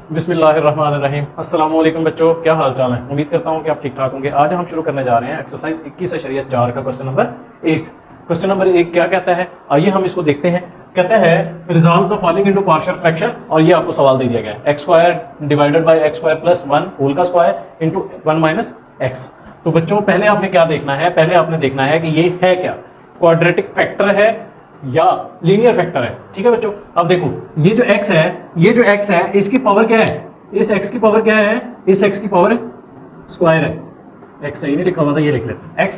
बिस्मिल्लाहिर्रहमानिर्रहीम। अस्सलाम वालेकुम बच्चों, क्या हाल चाल है। उम्मीद करता हूँ कि आप ठीक ठाक होंगे। आज हम शुरू करने जा रहे हैं एक्सरसाइज 21/4 का क्वेश्चन नंबर 1। क्वेश्चन नंबर 1 क्या कहता है, आइए हम इसको देखते हैं। कहता है resolve the following into partial fraction, और ये आपको सवाल दे दिया गया है x square divided by x square plus 1 whole का स्क्वायर इनटू 1 माइनस एक्स। तो बच्चों पहले आपने क्या देखना है, पहले आपने देखना है कि ये है क्या, क्वाड्रेटिक फैक्टर है या लीनियर फैक्टर है। ठीक है बच्चों, अब देखो ये जो x है, ये जो x है इसकी पावर क्या है, इस x की पावर क्या है, इस x की पावर स्क्वायर है। x सही नहीं लिखा हुआ था, ये लिख लेते हैं। x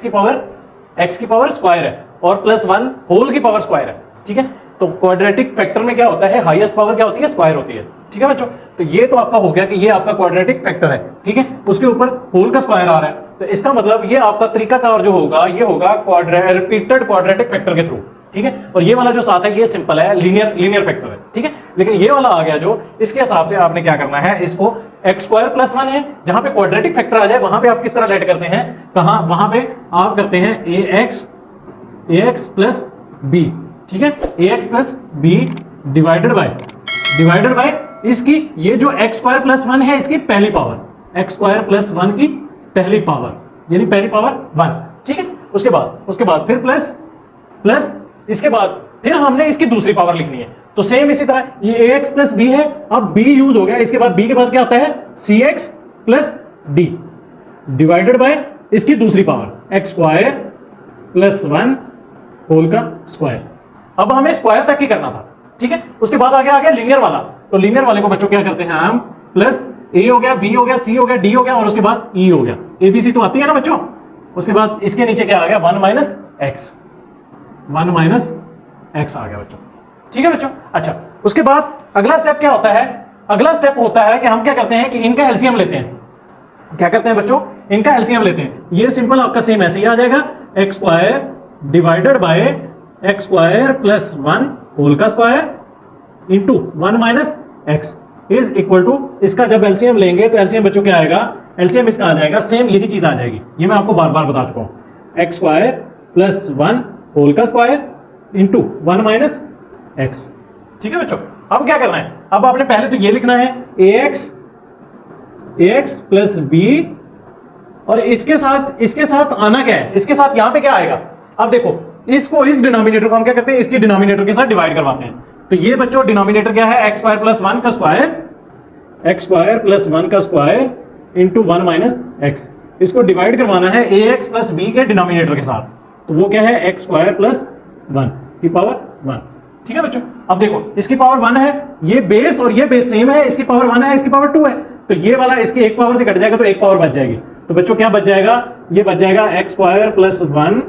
की पावर स्क्वायर है और प्लस 1 होल की पावर स्क्वायर है। ठीक है, तो क्वाड्रेटिक फैक्टर में क्या होता है, हाईएस्ट पावर क्या होती है, स्क्वायर होती है। ठीक है बच्चों, तो ये तो आपका हो गया कि ये आपका क्वाड्रेटिक फैक्टर है। ठीक है, उसके ऊपर होल का स्क्वायर आ रहा है, तो इसका मतलब ये आपका तरीकाकार जो होगा ये होगा रिपीटेड क्वाड्रेटिक फैक्टर के थ्रू। ठीक है, और ये वाला जो साथ है ये सिंपल है, लीनियर फैक्टर है। ठीक है, लेकिन ये वाला आ गया जो, इसके हिसाब से आपने क्या करना है, इसको एक्स स्क्वायर प्लस 1 है, जहां पे क्वाड्रेटिक फैक्टर आ जाए वहां पे आप किस तरह लेट करते हैं, कहां, वहां पे आप करते हैं ए एक्स प्लस बी। ठीक है, A x plus B divided by इसकी, ये जो एक्स स्क्वायर प्लस 1 है इसकी पहली पावर, एक्स स्क्वायर प्लस 1 की पहली पावर, यानी पहली पावर 1। ठीक है, उसके बाद फिर प्लस इसके बाद फिर हमने इसकी दूसरी पावर लिखनी है। तो सेम इसी तरह ये ए एक्स प्लस बी है, अब बी यूज हो गया, इसके बाद बी के बाद क्या आता है, C X plus D divided by इसकी दूसरी power X square plus 1 whole का स्क्वायर। अब हमें स्क्वायर तक ही करना था। ठीक है, उसके बाद आ गया लीनियर वाला। तो लीनियर वाले को बच्चों क्या करते हैं हम, प्लस ए हो गया, बी हो गया, सी हो गया, डी हो गया और उसके बाद ई हो गया। एबीसी तो आती है ना बच्चों। उसके बाद इसके नीचे क्या आ गया, 1 माइनस एक्स आ गया बच्चों। ठीक है बच्चों, अच्छा उसके बाद अगला स्टेप क्या होता है, अगला स्टेप होता है कि हम क्या करते हैं कि इनका एलसीएम लेते हैं। क्या करते हैं बच्चों, इनका एलसीएम लेते हैं। ये सिंपल आपका सेम ऐसे ही आ जाएगा, X square divided by x square plus 1 whole का square into 1 minus x is equal to, इसका जब एलसीएम लेंगे तो एलसीएम बच्चों क्या आएगा, एलसीएम इसका आ जाएगा, सेम यही चीज आ जाएगी। ये मैं आपको बार बार बता चुका हूं, एक्स स्क्वायर प्लस 1 होल का स्क्वायर इंटू 1 माइनस एक्स। ठीक है बच्चों, अब क्या करना है, अब आपने पहले तो ये लिखना है ए एक्स प्लस बी, और इसके साथ आना क्या है, इसके साथ यहां पे क्या आएगा। अब देखो इसको, इस डिनोमिनेटर को हम क्या करते हैं, इसकी डिनोमिनेटर के साथ डिवाइड करवाते हैं। तो ये बच्चों डिनोमिनेटर क्या है, एक्स स्क्वायर प्लस 1 का स्क्वायर, एक्स स्क्वायर प्लस 1 का स्क्वायर इंटू 1 माइनस एक्स। इसको डिवाइड करवाना है ए एक्स प्लस बी के डिनोमिनेटर के साथ, तो वो क्या है, एक्स स्क्वायर प्लस 1 की पावर 1। ठीक है बच्चों, अब देखो इसकी पावर 1 है, ये बेस और ये बेस सेम है, इसकी पावर 1 है, इसकी पावर 2 है, तो ये वाला इसकी एक पावर से कट जाएगा तो एक पावर बच जाएगी। तो बच्चों क्या बच जाएगा, ये बच जाएगा X square plus 1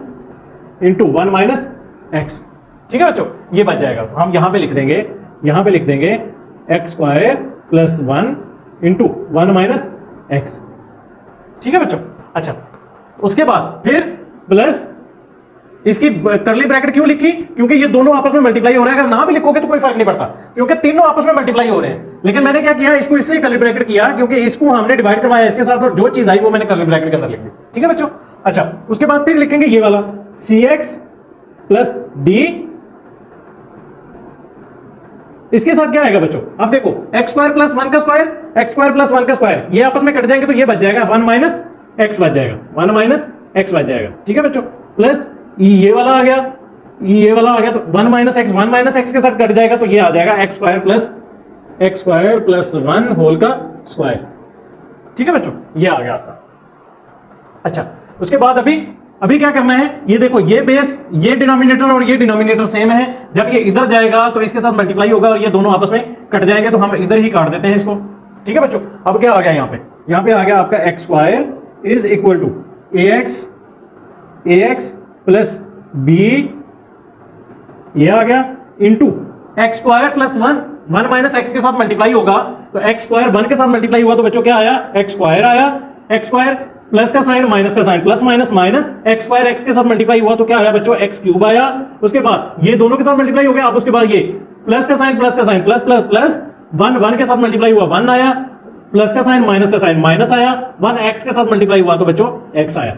into 1 minus x. ठीक है बच्चों, ये बच जाएगा। तो हम यहां पे लिख देंगे x square plus 1 into 1 minus x. ठीक है बच्चों, अच्छा उसके बाद फिर प्लस इसकी करली ब्रैकेट क्यों लिखी, क्योंकि ये दोनों आपस में मल्टीप्लाई हो रहे हैं। अगर ना भी लिखोगे तो कोई फर्क नहीं पड़ता, क्योंकि तीनों आपस में मल्टीप्लाई हो रहे हैं। लेकिन मैंने क्या किया, इसको इसलिए करली ब्रैकेट किया क्योंकि इसको हमने डिवाइड करवाया इसके साथ, और जो चीज आई वो मैंने करली ब्रैकेट के अंदर लिख दी। ठीक है बच्चों, अच्छा उसके बाद फिर लिखेंगे ये वाला सी एक्स प्लस डी, इसके साथ क्या आएगा बच्चों, अब देखो एक्स स्क्वायर प्लस 1 का स्क्वायर, एक्स स्क्वायर प्लस 1 का स्क्वायर, ये आपस में कट जाएंगे तो ये बच जाएगा 1 माइनस एक्स बच जाएगा, 1 माइनस एक्स बच जाएगा। ठीक है बच्चों, प्लस ये वाला आ गया, ये वाला आ गया, तो 1 माइनस एक्स के साथ कट जाएगा तो ये आ जाएगा एक्स स्क्वायर प्लस 1 होल का स्क्वायर। ठीक है बच्चों, ये आ गया आपका। अच्छा उसके बाद अभी क्या करना है, ये देखो ये बेस, ये डिनोमिनेटर और ये डिनोमिनेटर सेम है, जब ये इधर जाएगा तो इसके साथ मल्टीप्लाई होगा और ये दोनों आपस में कट जाएंगे, तो हम इधर ही काट देते हैं इसको। ठीक है बच्चों, अब क्या आ गया यहाँ पे आ गया आपका x square is equal to A x plus B, ये आ गया into x square plus 1 minus x के साथ मल्टीप्लाई होगा, तो एक्स स्क्वायर 1 के साथ मल्टीप्लाई हुआ तो बच्चों क्या आया, एक्स स्क्वायर आया, एक्स स्क्वायर प्लस का साइन माइनस का sign, plus minus minus, X square X के साथ मल्टीप्लाई हुआ तो क्या आया बच्चों, एक्स क्यूब आया। उसके बाद ये दोनों के साथ मल्टीप्लाई हो गया, अब उसके बाद ये प्लस का साइन प्लस प्लस प्लस 1 के साथ मल्टीप्लाई हुआ 1 आया, प्लस का साइन माइनस आया, 1 एक्स के साथ मल्टीप्लाई हुआ तो बच्चों एक्स आया।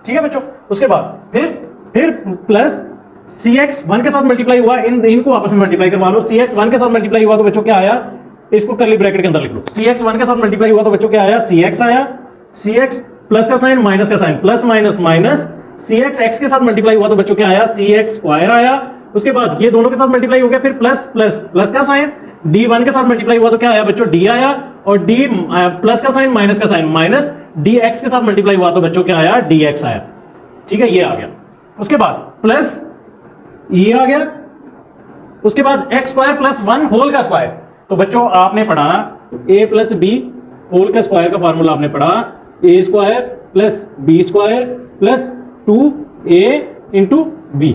ठीक है बच्चों, उसके बाद फिर प्लस सी एक्स 1 के साथ मल्टीप्लाई हुआ, इनको आपस में मल्टीप्लाई करवा लो, सी एक्स 1 के साथ मल्टीप्लाई हुआ तो बच्चों क्या आया, इसको कर्ली ब्रैकेट के अंदर लिख लो। cx 1 के साथ मल्टीप्लाई हुआ तो बच्चों क्या आया, cx आया, cx प्लस का साइन माइनस का sign, plus minus minus, cx x के साथ मल्टीप्लाई हुआ तो बच्चों क्या आया, cx स्क्वायर आया। उसके बाद ये दोनों के साथ मल्टीप्लाई हो गया, फिर प्लस प्लस प्लस का साइन, d1 के साथ मल्टीप्लाई हुआ तो क्या आया बच्चों, d आया, और d प्लस का साइन माइनस का साइन माइनस dx के साथ मल्टीप्लाई हुआ तो बच्चों क्या आया, dx आया। ठीक है, ये आ गया। उसके बाद प्लस ये आ गया। उसके बाद x स्क्वायर प्लस 1 होल का स्क्वायर, तो बच्चों आपने पढ़ा a प्लस बी होल का स्क्वायर का फॉर्मूला आपने पढ़ा a square plus b square plus 2a into B.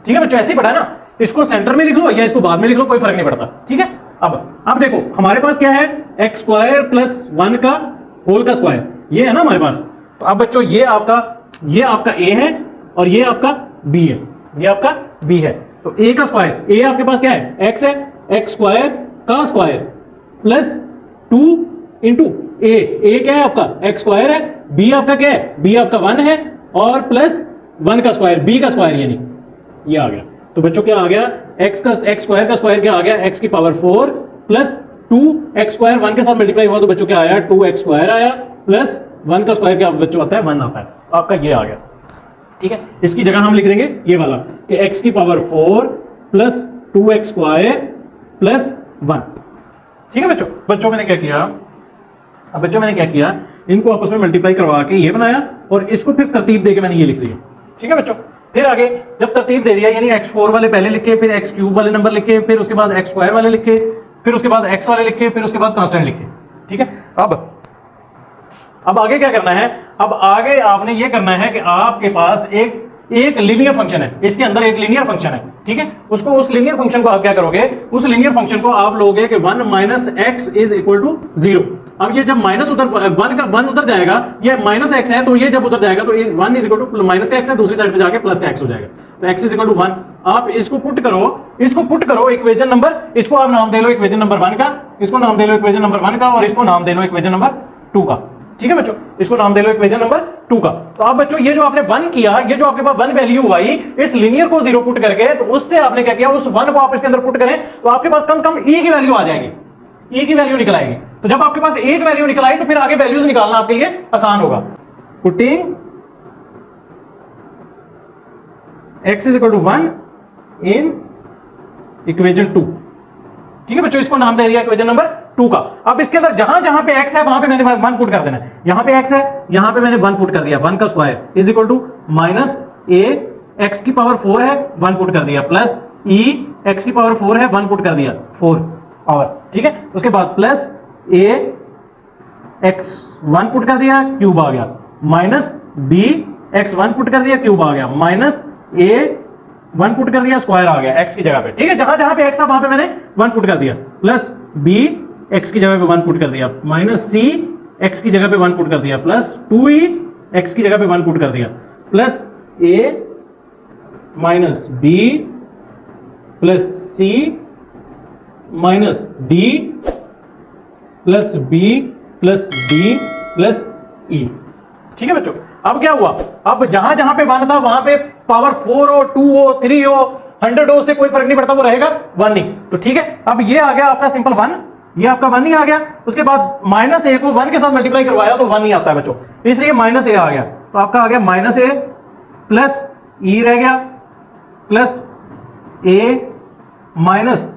ठीक है बच्चों, ऐसे ही पढ़ा ना, इसको सेंटर में लिख लो या इसको बाद में लिख लो, कोई फर्क नहीं पड़ता। ठीक है, अब देखो हमारे पास क्या है, x स्क्वायर प्लस 1 का होल का स्क्वायर, ये है ना हमारे पास। तो अब बच्चों ये आपका a है और ये आपका b है, ये आपका b है। तो a का स्क्वायर, a आपके पास क्या है, x है, x स्क्वायर का स्क्वायर प्लस 2 इंटू a क्या है आपका, x स्क्वायर है, b आपका क्या है, b आपका 1 है, और प्लस 1 का स्क्वायर, b का स्क्वायर, यानी ये आ गया। तो बच्चों क्या आ गया, x स्क्वायर का स्क्वायर क्या आ गया, x की पावर 4 प्लस 2x स्क्वायर 1 के साथ मल्टीप्लाई हुआ तो बच्चों क्या आया, 2x स्क्वायर आया, प्लस 1 का स्क्वायर क्या बच्चों आता है, 1 आता है। तो आपका ये आ गया। ठीक है, इसकी जगह हम लिख देंगे ये वाला कि x की power 4 plus 2x square plus 1। ठीक है बच्चों मैंने क्या किया, अब बच्चों मैंने क्या किया, इनको आपस में मल्टीप्लाई करवा के ये बनाया और इसको फिर तरतीब देके मैंने ये लिख दिया। ठीक है बच्चों, फिर आगे जब तरतीब दे दिया, यानी x4 वाले पहले लिखे, फिर x क्यूब वाले नंबर लिखे, फिर उसके बाद x स्क्वायर वाले लिखे, फिर उसके बाद x वाले लिखे, फिर उसके बाद कांस्टेंट लिखे। ठीक है, अब आगे क्या करना है, अब आगे आपने ये करना है कि आपके पास एक लीनियर फंक्शन है, इसके अंदर एक लीनियर फंक्शन है। ठीक है, उस लीनियर फंक्शन को आप क्या करोगे, उस लीनियर फंक्शन को आप लोगे कि 1 minus x is equal to 0। अब ये जब माइनस उधर 1 उधर जाएगा, ये माइनस एक्स है, तो ये जब उधर जाएगा तो 1 इज इक्वल टू माइनस का एक्स है, दूसरी साइड पे जाके प्लस का एक्स हो जाएगा, तो एक्स इज इक्वल टू 1। आप इसको पुट करो इक्वेशन नंबर, इसको आप नाम दे लो इक्वेशन नंबर 1 का, इसको नाम दे लो इक्वेशन नंबर 1 का, और इसको नाम दे लो इक्वेशन नंबर 2 का। ठीक है बच्चों, इसको नाम दे लो इक्वेशन नंबर 2 का। तो आप बच्चों ये जो आपने 1 किया, ये जो आपके पास 1 वैल्यू आई, इस लीनियर को 0 पुट करके, तो उससे आपने क्या किया, उस 1 को आप इसके अंदर पुट करें तो आपके पास कम से कम e की वैल्यू आ जाएगी, e की वैल्यू निकल आएगी। तो जब आपके पास एक वैल्यू निकल आई तो फिर आगे वैल्यूज निकालना आपके लिए आसान होगा। Putting x is equal to 1 in equation 2। ठीक है बच्चों, इसको नाम दे दिया इक्वेशन नंबर 2 का। अब इसके अंदर जहां जहां पे x है वहां पे मैंने 1 पुट कर देना है। यहां पे x है, यहां पे मैंने 1 पुट कर दिया, 1 का square is equal to minus a x की पावर 4 है, 1 पुट कर दिया, प्लस e x की पावर 4 है, 1 पुट कर दिया, 4 और ठीक है। उसके बाद प्लस a x 1 पुट कर दिया, क्यूब आ गया, माइनस b x 1 पुट कर दिया, क्यूब आ गया, माइनस a 1 पुट कर दिया, स्क्वायर आ गया x की जगह पे। ठीक है, जहां जहां पे x था वहां पे मैंने 1 पुट कर दिया, प्लस b x की जगह पे 1 पुट कर दिया, माइनस c x की जगह पे 1 पुट कर दिया, प्लस 2e x की जगह पे 1 पुट कर दिया, plus a minus b plus c minus d plus b plus d plus e। ठीक है बच्चों, अब क्या हुआ, अब जहां जहां पे 1 था वहां पे पावर 4 हो, 2 हो, 3 हो, 100 हो, से कोई फर्क नहीं पड़ता, वो रहेगा 1 ही। तो ठीक है, अब ये आ गया आपका सिंपल 1, ये आपका 1 ही आ गया। उसके बाद माइनस a को 1 के साथ मल्टीप्लाई करवाया तो 1 ही आता है बच्चों, इसलिए माइनस a आ गया। तो आपका आ गया माइनस a प्लस e रह गया, plus a minus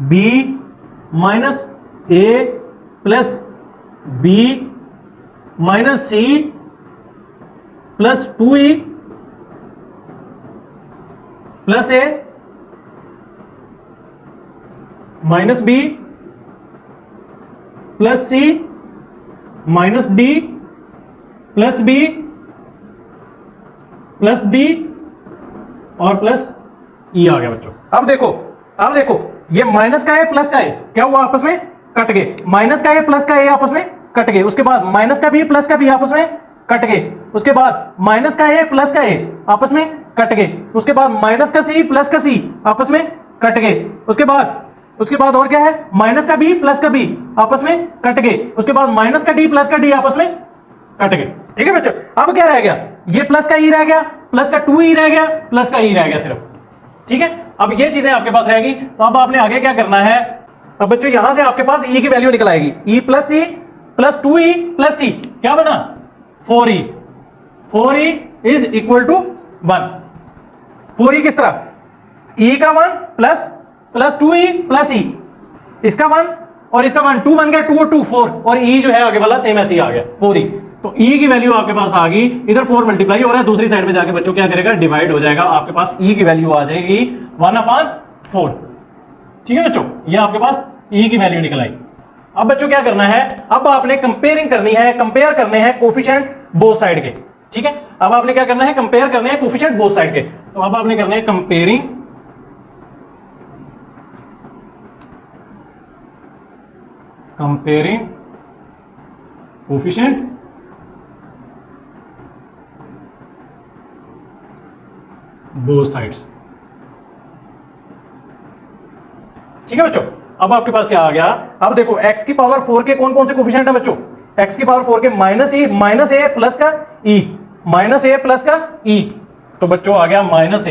b minus a plus b minus c plus 2e plus a minus b plus c minus d plus b plus d और प्लस e आ गया बच्चों। अब देखो ये माइनस का है, प्लस का है, क्या हुआ, आपस में कट गए। माइनस का है, प्लस का है, आपस में कट गए। उसके बाद माइनस का भी प्लस का भी आपस में कट गए। उसके बाद माइनस का है, प्लस का है, आपस में कट गए। उसके बाद माइनस का सी प्लस का सी आपस में कट गए। उसके बाद और क्या है, माइनस का बी प्लस का बी आपस में कट गए। उसके बाद माइनस का डी प्लस का डी आपस में कट गए। ठीक है बच्चों, अब क्या रह गया, ये प्लस का ई रह गया, प्लस का 2e रह गया, प्लस का ई रह गया सिर्फ। ठीक है, अब ये चीजें आपके पास रहेगी। तो अब आपने आगे क्या करना है, अब बच्चों यहां से आपके पास ई की वैल्यू निकल आएगी, E plus C plus 2e plus C, क्या बना 4e, 4e is equal to 1। 4e किस तरह, e का 1 plus plus 2e plus e, इसका 1 और इसका 1, 2 बन गया 2 और 2 4, और e जो है आगे वाला सेम ऐसे ही आ गया 4e। तो e की वैल्यू आपके पास आ गई, इधर 4 मल्टीप्लाई हो रहा है, दूसरी साइड पे जाके बच्चों क्या करेगा, डिवाइड हो जाएगा, आपके पास e की वैल्यू आ जाएगी 1/4। ठीक है बच्चों, ये आपके पास e की वैल्यू निकल आई। अब बच्चों क्या करना है, अब आपने कंपेयरिंग करनी है, कंपेयर करने हैं कोफिशिएंट बोथ साइड के। ठीक है, अब आपने क्या करना है, कंपेयर करने हैं कोफिशिएंट बोथ साइड के। तो अब आपने करना है कंपेयरिंग कोफिशिएंट बोथ साइड्स। ठीक है बच्चों, अब आपके पास क्या आ गया, अब देखो x की पावर 4 के कौन कौन से कोफिशिएंट है बच्चों, x की पावर 4 के माइनस ए प्लस का e, माइनस ए प्लस का e, तो बच्चों आ गया माइनस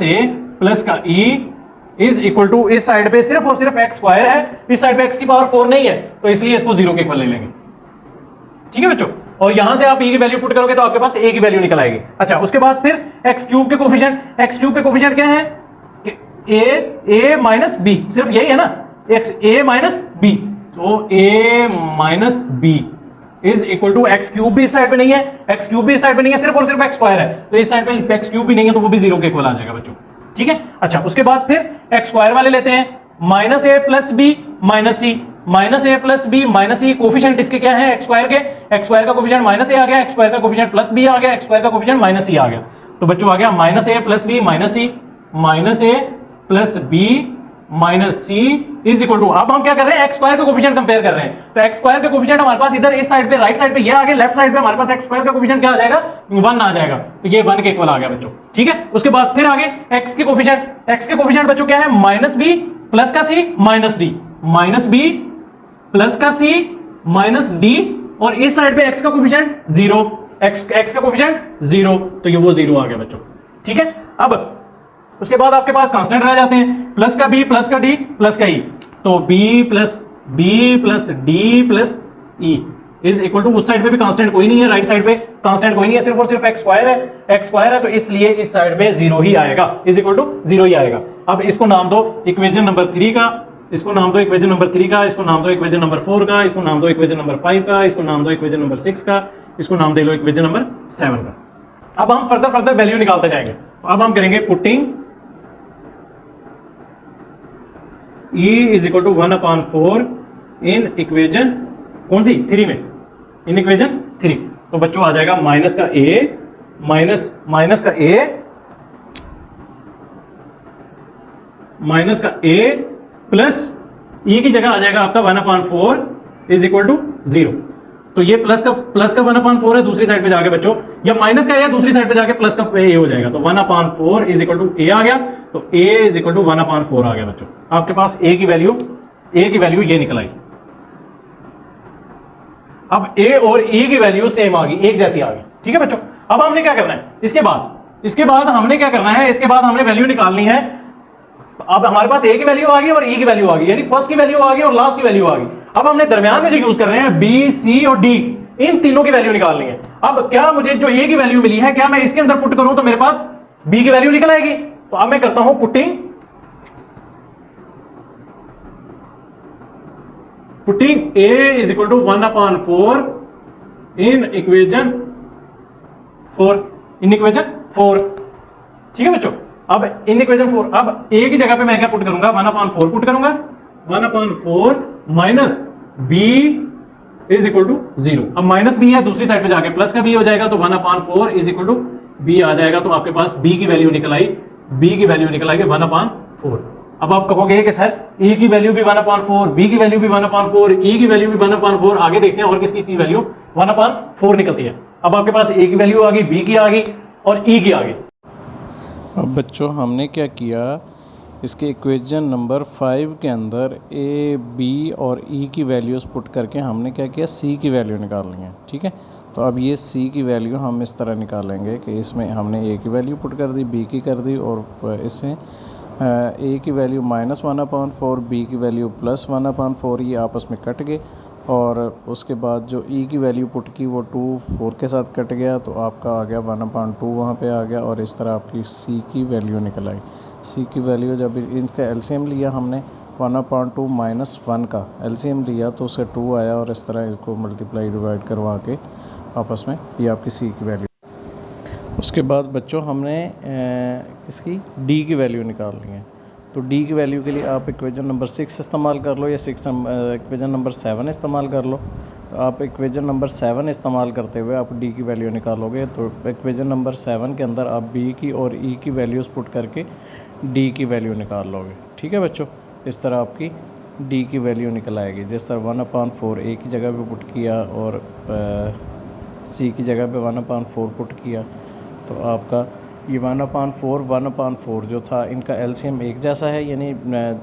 ए प्लस का e इज इक्वल टू, इस साइड पे सिर्फ और सिर्फ x स्क्वायर है, इस साइड पे x की पावर 4 नहीं है, तो इसलिए इसको 0 के इक्वल ले लेंगे। ठीक है बच्चों, और यहां से आप e की वैल्यू पुट करोगे तो आपके पास a की वैल्यू निकल आएगी। अच्छा, उसके बाद फिर x क्यूब के कोफिशिएंट क्या है, a माइनस बी, सिर्फ यही है ना, a माइनस बी, तो a minus B is equal to x cube भी इस साइड पे नहीं है, एक्स क्यूब भी इस साइड पे नहीं है, सिर्फ और सिर्फ एक्स स्क्वायर है, तो इस साइड पे एक्स क्यूब भी नहीं है, तो वो भी 0 के इक्वल आ जाएगा बच्चों। ठीक है, अच्छा उसके बाद फिर एक्स स्क्वायर वाले लेते हैं, minus A plus B minus C, minus A plus B minus C, coefficient इसके क्या है, एक्स स्क्वायर के, एक्स स्क्वायर का कोफिशिएंट माइनस ए आ गया, एक्स स्क्वायर का कोफिशिएंट प्लस बी आ गया, एक्स स्क्वायर का कोफिशिएंट माइनस सी आ गया, तो बच्चों आ गया minus A plus B minus C, minus A plus B minus C is equal to, अब हम क्या कर रहे हैं, एक्स स्क्वायर का कोफिशिएंट कंपेयर कर रहे हैं, तो एक्स स्क्वायर का कोफिशिएंट हमारे पास इधर इस साइड पे, राइट साइड पे ये आ गया, लेफ्ट साइड पे हमारे पास एक्स स्क्वायर का कोफिशिएंट क्या आ जाएगा, 1 आ जाएगा, तो ये 1 के इक्वल आ गया बच्चों। ठीक है, उसके बाद फिर आगे एक्स के कोफिशिएंट बच्चों क्या है, माइनस बी प्लस का C minus D, minus B plus का सी माइनस डी, और इस साइड पे एक्स का कोफिशिएंट 0, एक्स का कोफिशिएंट 0, तो ये वो 0 आ गया बच्चों। ठीक है, अब उसके बाद आपके पास कांस्टेंट रह जाते हैं, प्लस का बी प्लस का डी प्लस का ई, तो B plus D plus E is equal to, उस साइड पे भी कांस्टेंट कोई नहीं है, राइट साइड पे कांस्टेंट कोई नहीं है, सिर्फ और सिर्फ एक्स स्क्वायर है, तो इसलिए इस साइड पे 0 ही आएगा, इज इक्वल टू 0 ही आएगा। अब इसको नाम दो इक्वेशन नंबर 3 का, इसको नाम दो इक्वेशन नंबर 3 का, इसको नाम दो इक्वेशन नंबर 4 का, इसको नाम दो इक्वेशन नंबर 5 का, इसको नाम दो इक्वेशन नंबर 6 का, इसको नाम दे लो इक्वेशन नंबर 7 का। अब हम फर्दर वैल्यू निकालते जाएंगे, अब हम करेंगे putting E is equal to 1/4 in equation कौन सी 3 में, इन इक्वेशन 3, तो बच्चों आ जाएगा माइनस का a प्लस e की जगह आ जाएगा आपका 1/4 इज इक्वल टू 0, तो ये प्लस का 1/4 है, दूसरी साइड पे जाके बच्चों, या माइनस का है, दूसरी साइड पे जाके प्लस का ए हो जाएगा, तो 1/4 इज इक्वल टू ए आ गया, तो a इज इक्वल टू 1/4 आ गया बच्चों। आपके पास a की वैल्यू ये निकल आई। अब a और e की वैल्यू सेम आ गई, एक जैसी आ गई। ठीक है बच्चों, अब हमने क्या करना है, इसके बाद हमने क्या करना है, इसके बाद हमने वैल्यू निकालनी है। अब हमारे पास a की वैल्यू आ गई और e की वैल्यू आ गई, यानी फर्स्ट की वैल्यू आ गई और लास्ट की वैल्यू आ गई। अब हमने दरमियान में जो यूज कर रहे हैं b, c और d, इन तीनों की वैल्यू निकालनी है। अब क्या मुझे जो a की वैल्यू मिली है, क्या मैं इसके अंदर पुट करूं तो मेरे पास b की वैल्यू निकल आएगी, तो अब मैं करता हूं putting a is equal to 1/4 in equation 4। ठीक है बच्चों, अब इन इक्वेशन 4, अब a की जगह पे मैं क्या पुट करूंगा, 1/4 पुट करूंगा, 1/4 minus b is equal to 0। अब माइनस b है, दूसरी साइड पे जाके प्लस का b हो जाएगा, तो 1/4 इज इक्वल टू b आ जाएगा, तो आपके पास b की वैल्यू निकल आई, 1/4। अब आप कहोगे कि सर e की वैल्यू भी 1/4, b की वैल्यू भी 1/4, e की वैल्यू भी 1/4, आगे देखते हैं और किसकी वैल्यू 1/4 निकलती है। अब आपके पास a की वैल्यू आ गई, b की आ गई और e की आ गई। अब बच्चों हमने क्या किया, इसके इक्वेशन नंबर 5 के अंदर a, b और e की वैल्यूज़ पुट करके हमने क्या किया, c की वैल्यू निकालनी है। ठीक है, तो अब ये c की वैल्यू हम इस तरह निकालेंगे कि इसमें हमने a की वैल्यू पुट कर दी, b की कर दी और इससे ए की वैल्यू -1/4, बी की वैल्यू +1/4, ये आपस में कट गए और उसके बाद जो ई की वैल्यू पुट की वो 2 4 के साथ कट गया, तो आपका आ गया 1/2 वहाँ पे आ गया और इस तरह आपकी सी की वैल्यू निकल आई। सी की वैल्यू जब इनका एलसीएम लिया हमने 1/2 -1 का एलसीएम लिया तो उससे 2 आया और इस तरह इसको मल्टीप्लाई डिवाइड करवा के आपस में ये आपकी सी की वैल्यू। उसके बाद बच्चों हमने इसकी डी की वैल्यू निकालनी है। तो डी की वैल्यू के लिए आप इक्वेशन नंबर 6 इस्तेमाल कर लो या इक्वेशन नंबर 7 इस्तेमाल कर लो। तो आप इक्वेशन नंबर 7 इस्तेमाल करते हुए आप डी की वैल्यू निकालोगे। तो इक्वेशन नंबर 7 के अंदर आप बी की और ई की वैल्यूज़ पुट करके डी की वैल्यू निकाल लोगे। ठीक है बच्चों, इस तरह आपकी डी की वैल्यू निकल आएगी। जिस तरह 1/4 ए की जगह पे पुट किया और सी की जगह पे 1/4 पुट किया, तो आपका ये 1/4 जो था इनका एलसीएम एक जैसा है, यानी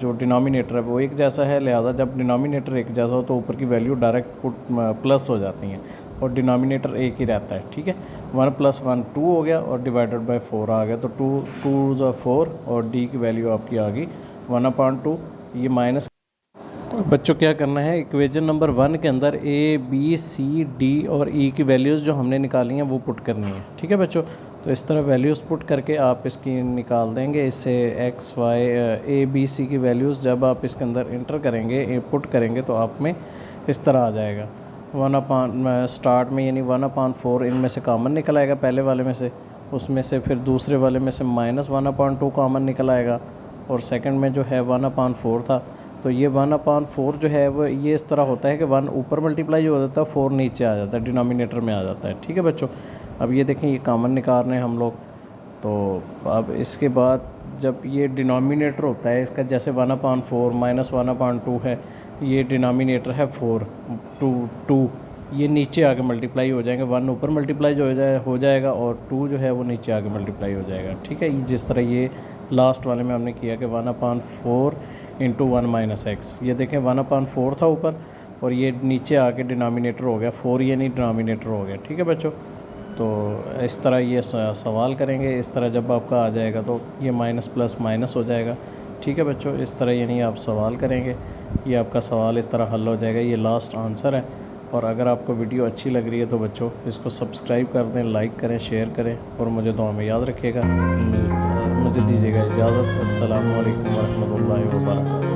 जो डिनोमिनेटर है वो एक जैसा है। लिहाजा जब डिनोमिनेटर एक जैसा हो तो ऊपर की वैल्यू डायरेक्ट प्लस हो जाती हैं और डिनोमिनेटर एक ही रहता है। ठीक है, 1 + 1 2 हो गया और डिवाइडेड बाय 4 आ गया। तो 2 4 और डी की वैल्यू आपकी आ गई 1/2। ये माइनस बच्चों क्या करना है, इक्वेशन नंबर 1 के अंदर ए बी सी डी और ई की वैल्यूज़ जो हमने निकाली हैं वो पुट करनी है। ठीक है बच्चों, तो इस तरह वैल्यूज़ पुट करके आप इसकी निकाल देंगे। इससे x y A B C की वैल्यूज़ जब आप इसके अंदर इंटर करेंगे पुट करेंगे तो आप में इस तरह आ जाएगा। स्टार्ट में यानी 1/4 इनमें से कॉमन निकल आएगा पहले वाले में से, उसमें से फिर दूसरे वाले में से -1/2 कॉमन निकल आएगा और सेकंड में जो है 1/4 था। तो ये 1/4 जो है वो ये इस तरह होता है कि 1 ऊपर मल्टीप्लाई हो जाता है, 4 नीचे आ जाता है, डिनोमिनेटर में आ जाता है। ठीक है बच्चों, अब ये देखें ये कॉमन निकाल रहे हैं हम लोग। तो अब इसके बाद जब ये डिनोमिनेटर होता है इसका, जैसे 1/4 -1/2 है, ये डिनोमिनेटर है 4 2 ये नीचे आके मल्टीप्लाई हो जाएंगे। 1 ऊपर मल्टीप्लाई हो जाएगा और 2 जो है वो नीचे आके मल्टीप्लाई हो जाएगा। ठीक है, जिस तरह ये लास्ट वाले में हमने किया कि 1/4 × 1 - x, ये देखें 1/4 था ऊपर और ये नीचे आके डिनोमिनेटर हो गया 4, ये नहीं डिनोमिनेटर हो गया। ठीक है बच्चों, तो इस तरह ये सवाल करेंगे। इस तरह जब आपका आ जाएगा तो ये माइनस प्लस माइनस हो जाएगा। ठीक है बच्चों, इस तरह यानी आप सवाल करेंगे, ये आपका सवाल इस तरह हल हो जाएगा। ये लास्ट आंसर है। और अगर आपको वीडियो अच्छी लग रही है तो बच्चों इसको सब्सक्राइब कर दें, लाइक करें, शेयर करें और मुझे दुआ में याद रखिएगा। मुझे दीजिएगा इजाज़त। अस्सलामु अलैकुम वरहमतुल्लाहि वबरकातुहू।